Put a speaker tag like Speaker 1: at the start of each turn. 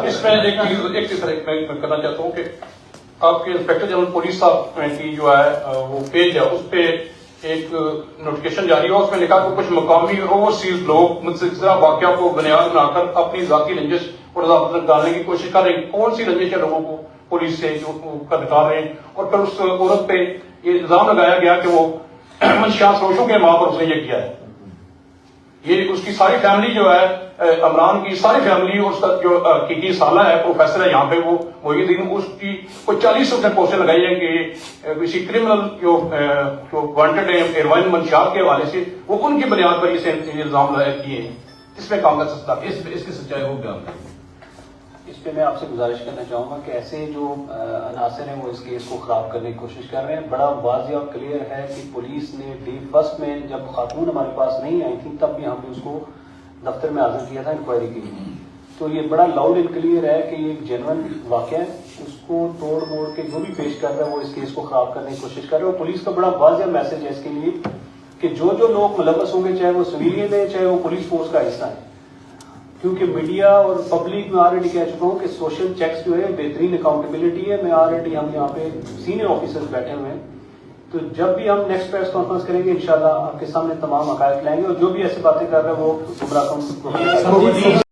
Speaker 1: اس میں ایک چیز میں کرنا چاہتا ہوں کہ آپ کے انسپیکٹر جنرل پولیس صاحب کی جو ہے وہ پیج ہے اس پہ ایک نوٹیفکیشن جاری ہوا، اس میں لکھا کہ کچھ مقامی اور اوورسیز لوگ متضررہ واقعہ کو بنیاد بنا کر اپنی ذاتی رنجش اور رضامندی ڈالنے کی کوشش کر رہے ہیں. کون سی رنجش ہے لوگوں کو پولیس سے جو نکال رہے ہیں؟ اور پھر اس عورت پہ یہ الزام لگایا گیا کہ وہ منشیات فروشوں کے ماں پر اس نے یہ کیا ہے. یہ اس کی ساری فیملی جو ہے عمران کی ساری فیملی اور اس کا جو حقیقی سالہ ہے پروفیسر ہے یہاں پہ وہ محی الدین، اس کی کوئی 40 پوسٹیں لگائی ہیں کہ کسی کرمنل جو وانٹڈ ہے ہیروئن منشیات کے حوالے سے، وہ ان کی بنیاد پر اسے الزام لائق کیے ہیں. اس میں کام کا سستا اس کی سچائی ہو گیا.
Speaker 2: اس پہ میں آپ سے گزارش کرنا چاہوں گا کہ ایسے جو عناصر ہیں وہ اس کیس کو خراب کرنے کی کوشش کر رہے ہیں. بڑا واضح اور کلیئر ہے کہ پولیس نے ڈے فرسٹ میں جب خاتون ہمارے پاس نہیں آئی تھی تب بھی ہم نے اس کو دفتر میں حاضر کیا تھا انکوائری کے لیے. تو یہ بڑا لاؤڈ اینڈ کلیئر ہے کہ یہ ایک جینوئن واقعہ ہے. اس کو توڑ موڑ کے جو بھی پیش کر رہا ہے وہ اس کیس کو خراب کرنے کی کوشش کر رہے ہیں. اور پولیس کا بڑا واضح میسج ہے اس کے لیے کہ جو لوگ ملوث ہوں گے، چاہے وہ سویلین ہے چاہے وہ پولیس فورس کا حصہ ہے، کیونکہ میڈیا اور پبلک میں آلریڈی کہہ چکا ہوں کہ سوشل چیکس جو ہے بہترین اکاؤنٹیبلٹی ہے. میں آلریڈی ہم یہاں پہ سینئر آفیسرز بیٹھے ہوئے ہیں، تو جب بھی ہم نیکسٹ پریس کانفرنس کریں گے انشاءاللہ آپ کے سامنے تمام حقائق لائیں گے، اور جو بھی ایسی باتیں کر رہے ہیں وہ گمراہ کن